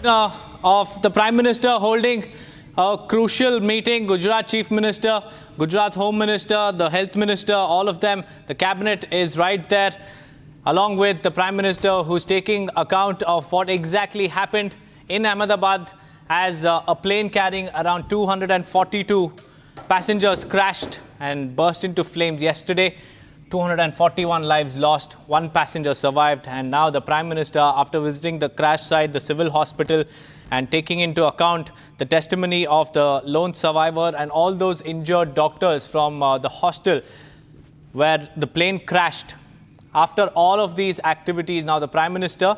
Of the Prime Minister holding a crucial meeting. Gujarat Chief Minister, Gujarat Home Minister, the Health Minister, all of them, the cabinet is right there, along with the Prime Minister, who's taking account of what exactly happened in Ahmedabad as a plane carrying around 242 passengers crashed and burst into flames yesterday. 241 lives lost, one passenger survived, and now the Prime Minister, after visiting the crash site, the civil hospital, and taking into account the testimony of the lone survivor and all those injured doctors from the hostel where the plane crashed. After all of these activities, now the Prime Minister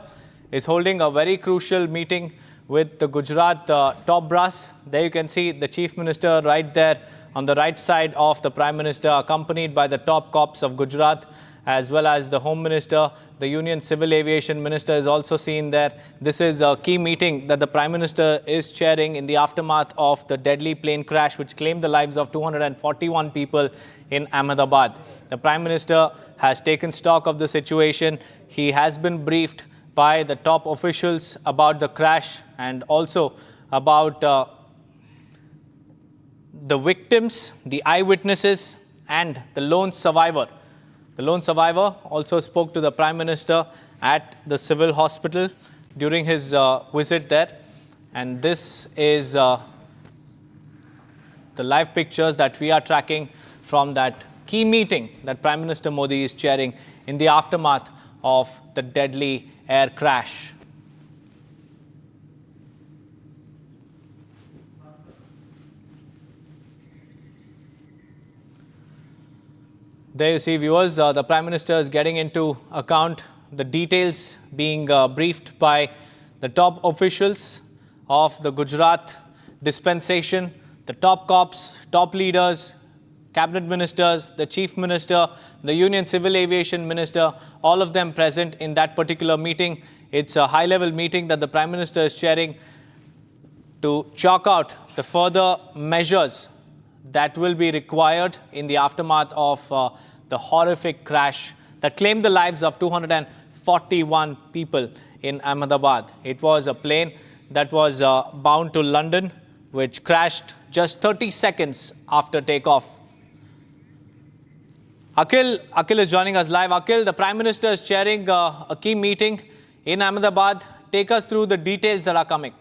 is holding a very crucial meeting with the Gujarat top brass. There you can see the Chief Minister right there on the right side of the Prime Minister, accompanied by the top cops of Gujarat, as well as the Home Minister. The Union Civil Aviation Minister is also seen there. This is a key meeting that the Prime Minister is chairing in the aftermath of the deadly plane crash, which claimed the lives of 241 people in Ahmedabad. The Prime Minister has taken stock of the situation. He has been briefed by the top officials about the crash and also about the victims, the eyewitnesses, and the lone survivor. The lone survivor also spoke to the Prime Minister at the civil hospital during his visit there. And this is the live pictures that we are tracking from that key meeting that Prime Minister Modi is chairing in the aftermath of the deadly air crash. There you see, viewers, the Prime Minister is getting into account the details being briefed by the top officials of the Gujarat dispensation, the top cops, top leaders, cabinet ministers, the Chief Minister, the Union Civil Aviation Minister, all of them present in that particular meeting. It's a high-level meeting that the Prime Minister is chairing to chalk out the further measures that will be required in the aftermath of the horrific crash that claimed the lives of 241 people in Ahmedabad. It was a plane that was bound to London, which crashed just 30 seconds after takeoff. Akhil is joining us live. Akhil, the Prime Minister is chairing a key meeting in Ahmedabad. Take us through the details that are coming.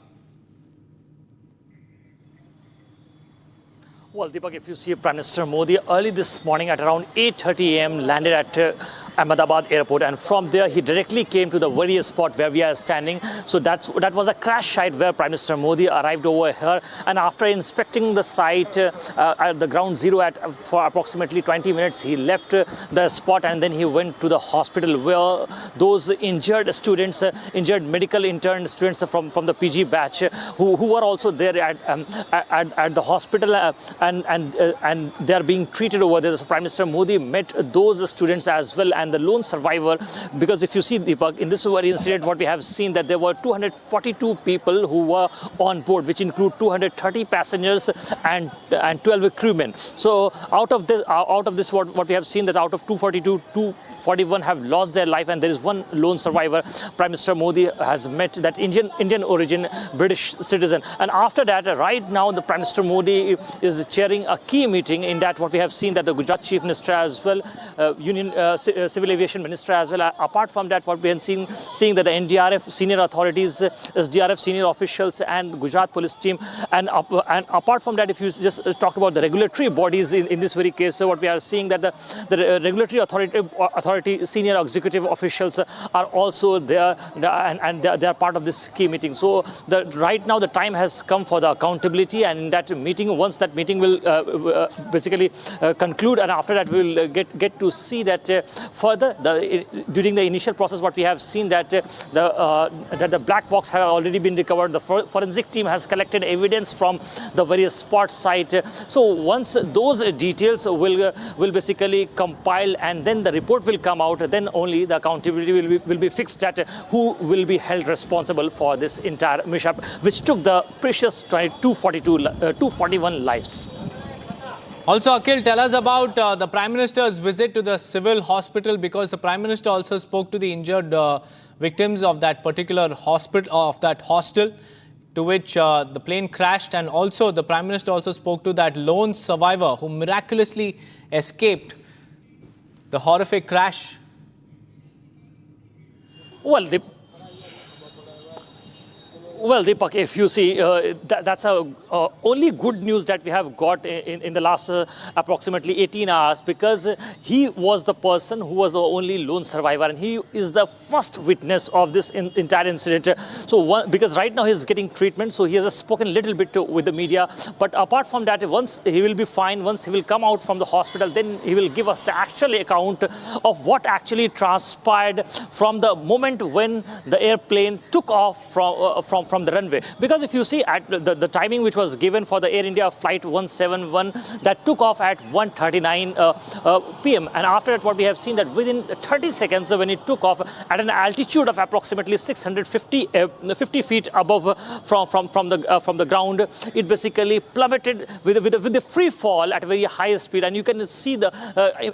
Well, Deepak, if you see Prime Minister Modi early this morning at around 8:30 a.m. landed at Ahmedabad airport, and from there he directly came to the very spot where we are standing. So that was a crash site where Prime Minister Modi arrived over here, and after inspecting the site at the ground zero for approximately 20 minutes, he left the spot and then he went to the hospital where those injured students, injured medical intern students from the PG batch who were also there at the hospital and they are being treated over there. So Prime Minister Modi met those students as well and the lone survivor, because if you see, Deepak, in this very incident, what we have seen that there were 242 people who were on board, which include 230 passengers and 12 crewmen. So out of this, what we have seen that out of 242, 241 have lost their life, and there is one lone survivor. Prime Minister Modi has met that Indian origin British citizen, and after that, right now, the Prime Minister Modi is chairing a key meeting. In that, what we have seen that the Gujarat Chief Minister as well, Union Civil Aviation Minister as well. Apart from that, what we have seeing that the NDRF senior authorities, SDRF senior officials, and Gujarat police team, and apart from that, if you just talk about the regulatory bodies in this very case, so what we are seeing that the regulatory authority senior executive officials are also there, and they are part of this key meeting. So right now the time has come for the accountability, and in that meeting, once that meeting will basically conclude, and after that we will get to see that further during the initial process, what we have seen that the black box have already been recovered. The forensic team has collected evidence from the various spot site. So once those details will basically compile and then the report will come out, then only the accountability will be fixed at who will be held responsible for this entire mishap, which took the precious 241 lives. Also, Akhil, tell us about the Prime Minister's visit to the civil hospital, because the Prime Minister also spoke to the injured victims of that particular hospital, of that hostel to which the plane crashed. And also the Prime Minister also spoke to that lone survivor who miraculously escaped the horrific crash. Well, Deepak, if you see, that's only good news that we have got in the last approximately 18 hours, because he was the person who was the only lone survivor, and he is the first witness of this entire incident. So, because right now he's getting treatment, so he has spoken a little bit with the media. But apart from that, once he will be fine, once he will come out from the hospital, then he will give us the actual account of what actually transpired from the moment when the airplane took off from the runway. Because if you see at the timing which was given for the Air India flight 171, that took off at 1:39 p.m. And after that, what we have seen that within 30 seconds when it took off at an altitude of approximately 650 feet above from the ground, it basically plummeted with the free fall at a very high speed. And you can see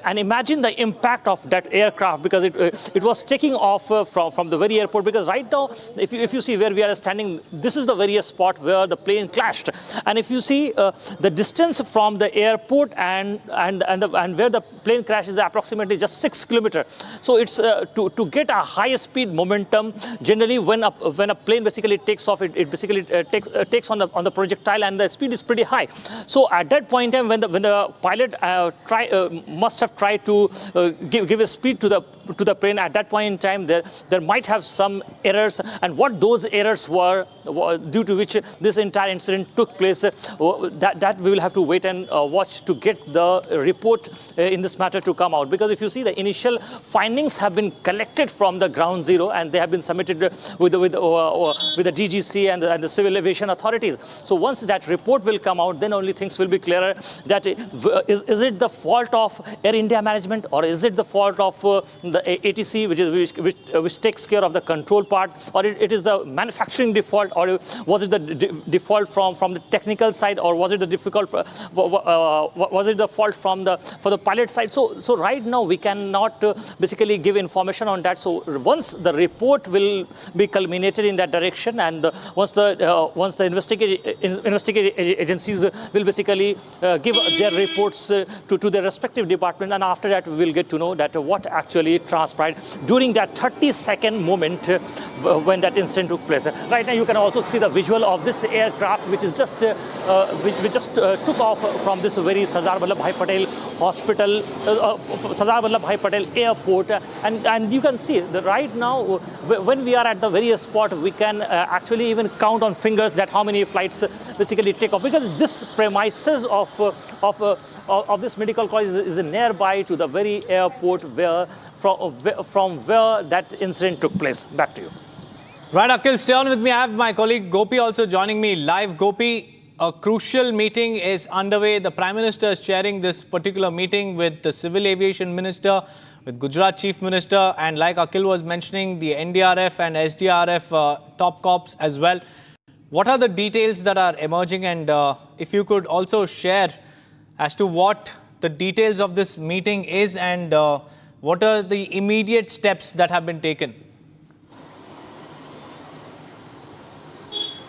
and imagine the impact of that aircraft, because it was taking off from the very airport. Because right now, if you see where we are standing, this is the very spot where the plane clashed. And if you see the distance from the airport and where the plane crashed is approximately just 6 kilometers. So it's to get a high speed momentum. Generally, when a plane basically takes off, it basically takes on the projectile, and the speed is pretty high. So at that point in time, when the pilot must have tried to give a speed to the plane, at that point in time there might have some errors, and what those errors were due to which this entire incident took place, that we will have to wait and watch to get the report in this matter to come out. Because if you see, the initial findings have been collected from the ground zero, and they have been submitted with the DGC and the civil aviation authorities. So once that report will come out, then only things will be clearer. That is it the fault of Air India management, or is it the fault of the ATC, which takes care of the control part, or it is the manufacturing default, or was it the default from the technical side, or was it the fault for the pilot side? So right now we cannot basically give information on that. So once the report will be culminated in that direction, and once the investigative agencies will basically give their reports to their respective department, and after that we will get to know that what actually transpired during that 30-second moment when that incident took place. Right now you can also see the visual of this aircraft, which is just took off from this very Sardar Vallabhbhai Patel hospital, Sardar Vallabhbhai Patel airport, and you can see that right now when we are at the very spot, we can actually even count on fingers that how many flights basically take off, because this premises of this medical college is nearby to the very airport from where that incident took place. Back to you. Right, Akhil, stay on with me. I have my colleague Gopi also joining me live. Gopi, a crucial meeting is underway. The Prime Minister is chairing this particular meeting with the Civil Aviation Minister, with Gujarat Chief Minister, and like Akhil was mentioning, the NDRF and SDRF top cops as well. What are the details that are emerging, and if you could also share as to what the details of this meeting is, and what are the immediate steps that have been taken?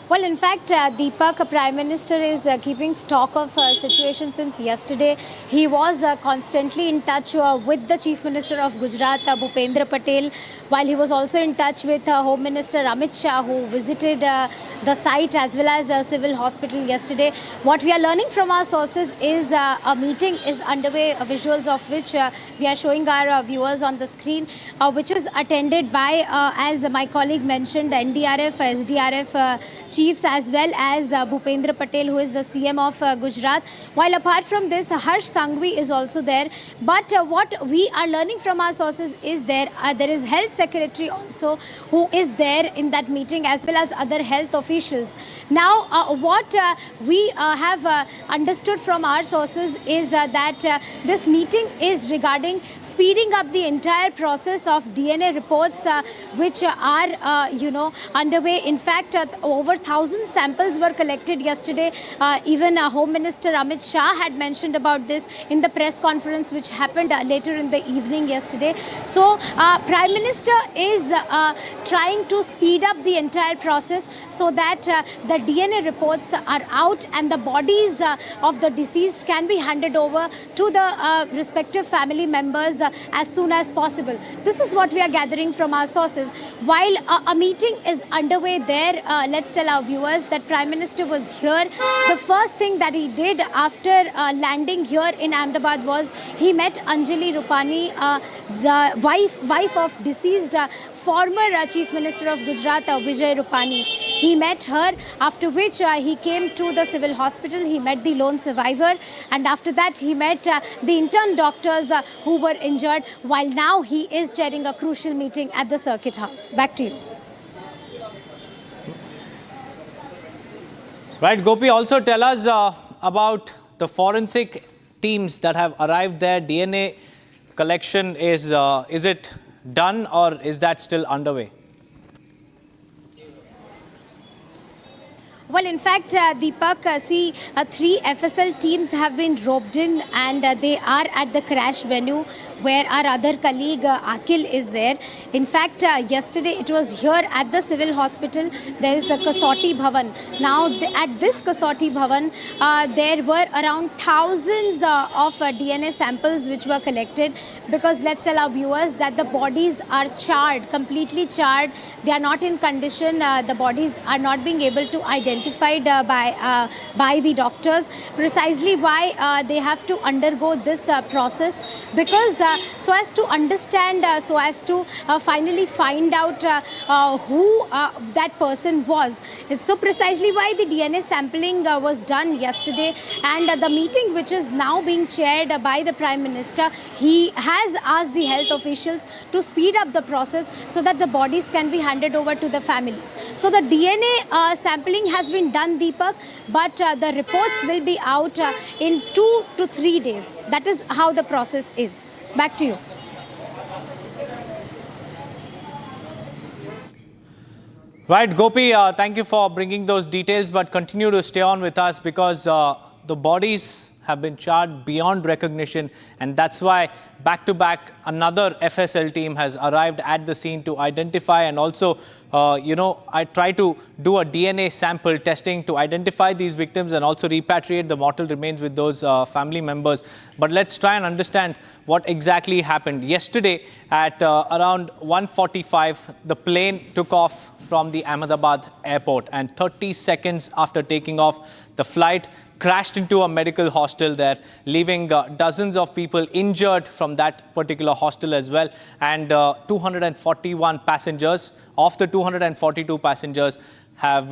Well, in fact, Deepak, Prime Minister is keeping stock of situation since yesterday. He was constantly in touch with the Chief Minister of Gujarat, Bhupendra Patel, while he was also in touch with Home Minister Amit Shah, who visited the site as well as a civil hospital yesterday. What we are learning from our sources is a meeting is underway, visuals of which we are showing our viewers on the screen, which is attended by, as my colleague mentioned, NDRF, SDRF chiefs, as well as Bhupendra Patel, who is the CM of Gujarat. While apart from this, Harsh Sanghvi is also there. But what we are learning from our sources is there is Health Secretary also who is there in that meeting, as well as other health officials. Now, what we have understood from our sources is that this meeting is regarding speeding up the entire process of DNA reports, which are, underway. In fact, over 1,000 samples were collected yesterday. Even Home Minister Amit Shah had mentioned about this in the press conference which happened later in the evening yesterday. So Prime Minister is trying to speed up the entire process so that the DNA reports are out and the bodies of the deceased can be handed over to the respective family members as soon as possible. This is what we are gathering from our sources. While a meeting is underway there, let's tell our viewers that Prime Minister was here. The first thing that he did after landing here in Ahmedabad was he met Anjali Rupani, the wife of deceased former Chief Minister of Gujarat, Vijay Rupani. He met her, after which he came to the civil hospital. He met the lone survivor, and after that he met the intern doctors who were injured, while now he is chairing a crucial meeting at the Circuit House. Back to you. Right, Gopi, also tell us about the forensic teams that have arrived there. DNA collection is it done or is that still underway? Well, in fact, Deepak, see, 3 FSL teams have been roped in and they are at the crash venue where our other colleague Akhil is there. In fact, yesterday it was here at the civil hospital. There is a Kasauti Bhavan. Now, at this Kasauti Bhavan, there were around thousands of DNA samples which were collected, because let's tell our viewers that the bodies are charred, completely charred. They are not in condition. The bodies are not being able to identified by the doctors. Precisely why they have to undergo this process, because so as to understand, so as to finally find out who that person was. It's so precisely why the DNA sampling was done yesterday, and the meeting which is now being chaired by the Prime Minister, he has asked the health officials to speed up the process so that the bodies can be handed over to the families. So the DNA sampling has been done, Deepak, but the reports will be out in 2 to 3 days. That is how the process is. Back to you. Right, Gopi, thank you for bringing those details, but continue to stay on with us, because the bodies have been charred beyond recognition, and that's why back-to-back another FSL team has arrived at the scene to identify, and also, I try to do a DNA sample testing to identify these victims and also repatriate the mortal remains with those family members. But let's try and understand what exactly happened. Yesterday at around 1:45, the plane took off from the Ahmedabad airport, and 30 seconds after taking off, the flight crashed into a medical hostel there, leaving dozens of people injured from that particular hostel as well. And 241 passengers, of the 242 passengers, have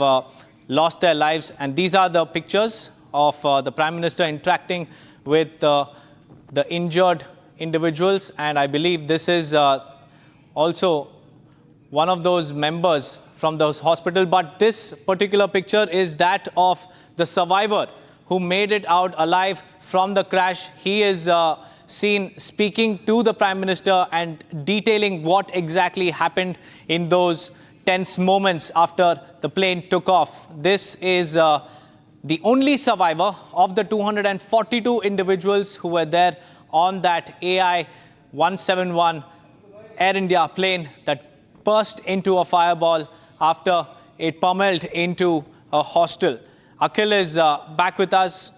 lost their lives. And these are the pictures of the Prime Minister interacting with the injured individuals. And I believe this is also one of those members from those hospital. But this particular picture is that of the survivor who made it out alive from the crash. He is seen speaking to the Prime Minister and detailing what exactly happened in those tense moments after the plane took off. This is the only survivor of the 242 individuals who were there on that AI 171 Air India plane that burst into a fireball after it pummeled into a hostel. Akhil is back with us.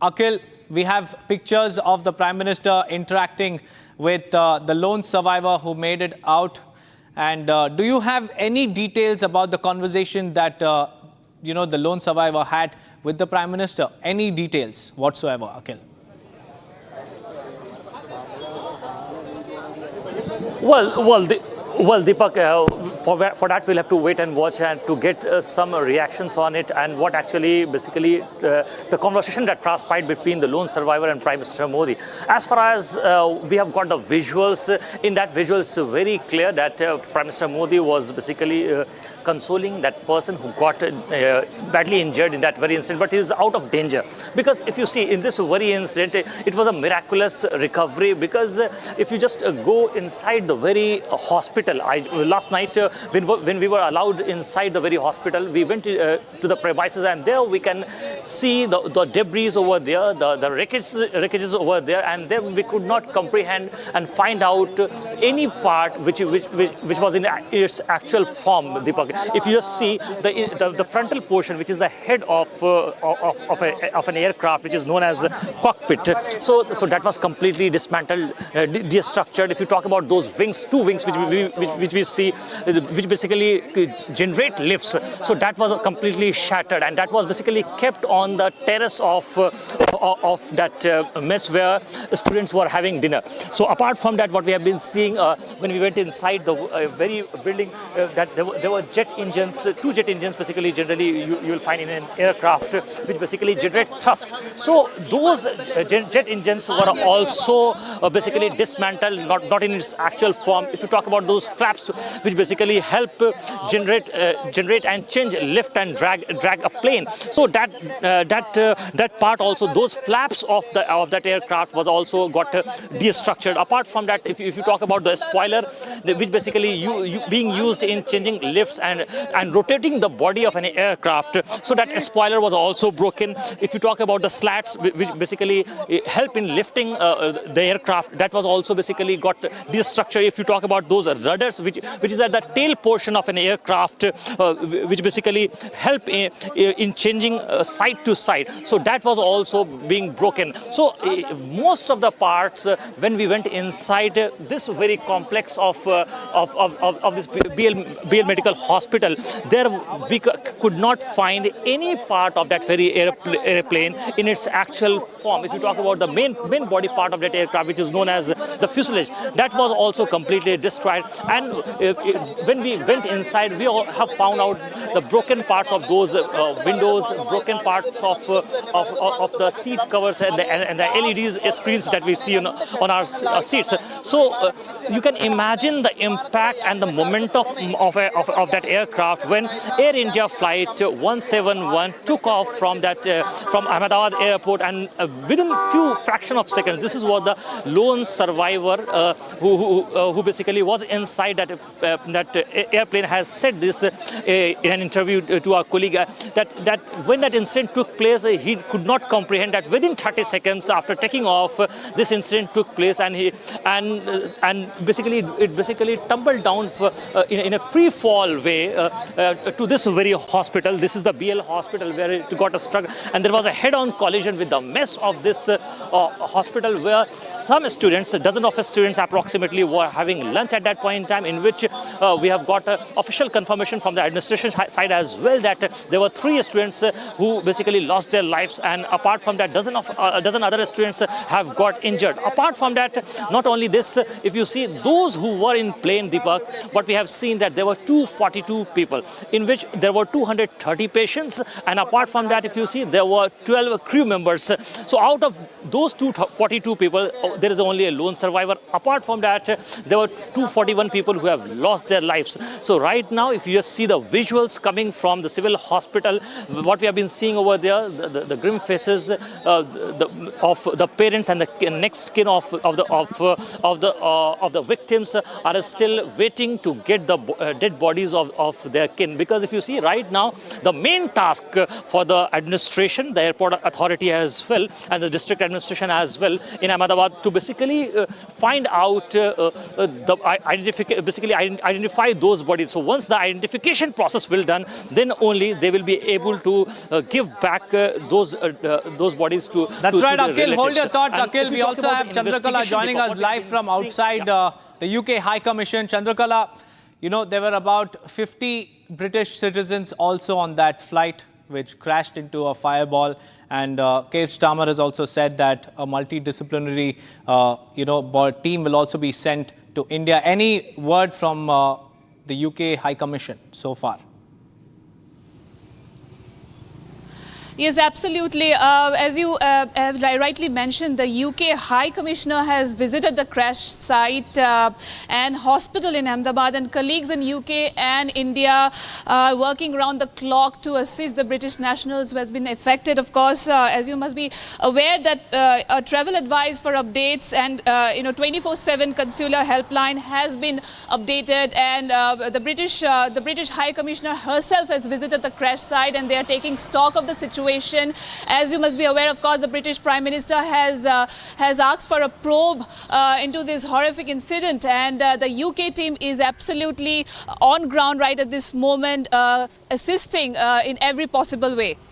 Akhil, we have pictures of the Prime Minister interacting with the lone survivor who made it out. And do you have any details about the conversation that the lone survivor had with the Prime Minister? Any details whatsoever, Akhil? Well, Deepak, for that we'll have to wait and watch and to get some reactions on it, and what actually basically the conversation that transpired between the lone survivor and Prime Minister Modi. As far as we have got the visuals, in that visuals very clear that Prime Minister Modi was basically consoling that person who got badly injured in that very incident, but he is out of danger. Because if you see in this very incident, it was a miraculous recovery, because if you just go inside the very hospital, last night when we were allowed inside the very hospital, we went to the premises, and there we can see the debris over there, the wreckages over there, and then we could not comprehend and find out any part which was in its actual form, Deepak. If you just see the frontal portion, which is the head of an aircraft, which is known as cockpit, so that was completely dismantled, destructured. If you talk about those wings, two wings which we see, which basically generate lifts, so that was completely shattered, and that was basically kept on the terrace of that mess where students were having dinner. So apart from that, what we have been seeing when we went inside the very building, that there were jet engines, two jet engines basically generally you will find in an aircraft, which basically generate thrust. So those jet engines were also basically dismantled, not in its actual form. If you talk about those flaps, which basically help generate and change lift and drag a plane. So that part also, those flaps of that aircraft was also got destructured. Apart from that, if you talk about the spoiler, which basically being used in changing lifts and rotating the body of an aircraft, so that spoiler was also broken. If you talk about the slats, which basically help in lifting the aircraft, that was also basically got destructured. If you talk about those rudders, which is at the tail portion of an aircraft, which basically help in changing side to side, so that was also being broken. So most of the parts, when we went inside this very complex of this BL Medical Hospital, there we could not find any part of that very airplane in its actual form. If you talk about the main body part of that aircraft, which is known as the fuselage, that was also completely destroyed. And when we went inside, we all have found out the broken parts of those windows, broken parts of the seat covers and the LED screens that we see on our seats. So you can imagine the impact and the momentum of that aircraft when Air India flight 171 took off from Ahmedabad airport, and within few fraction of seconds, this is what the lone survivor who basically was inside that airplane has said this in an interview to our colleague, that when that incident took place, he could not comprehend that within 30 seconds after taking off, this incident took place, and basically it tumbled down in a free fall way to this very hospital. This is the BL hospital where it got struck, and there was a head-on collision with the mess of this hospital, where some students, a dozen of students approximately, were having lunch at that point in time, in which we have got official confirmation from the administration side as well that there were 3 students who basically lost their lives, and apart from that, a dozen other students have got injured. Apart from that, not only this, if you see those who were in plane, Deepak, what we have seen that there were 242 people, in which there were 230 patients, and apart from that, if you see, there were 12 crew members. So out of those 242 people, there is only a lone survivor. Apart from that, there were 241 people who have lost their lives. So right now, if you just see the visuals coming from the civil hospital, what we have been seeing over there, the grim faces of the parents and the next skin of the victims are still waiting to get the dead bodies of their kin. Because if you see right now, the main task for the administration, the airport authority as well, and the district administration as well in Ahmedabad, to basically find out identify those bodies. So once the identification process will done, then only they will be able to give back those bodies to. That's right, to Akhil. relatives. Hold your thoughts, And Akhil. We also have Chandrakala joining us live from outside the UK High Commission. Chandrakala, you know, there were about 50 British citizens also on that flight which crashed into a fireball. And Keir Starmer has also said that a multidisciplinary team will also be sent to India. Any word from the UK High Commission so far? Yes, absolutely. As you have rightly mentioned, the UK High Commissioner has visited the crash site and hospital in Ahmedabad, and colleagues in UK and India are working around the clock to assist the British nationals who has been affected. Of course, as you must be aware that a travel advice for updates and 24/7 consular helpline has been updated, and the British High Commissioner herself has visited the crash site, and they are taking stock of the situation. As you must be aware, of course, the British Prime Minister has asked for a probe into this horrific incident, and the UK team is absolutely on ground right at this moment, assisting in every possible way.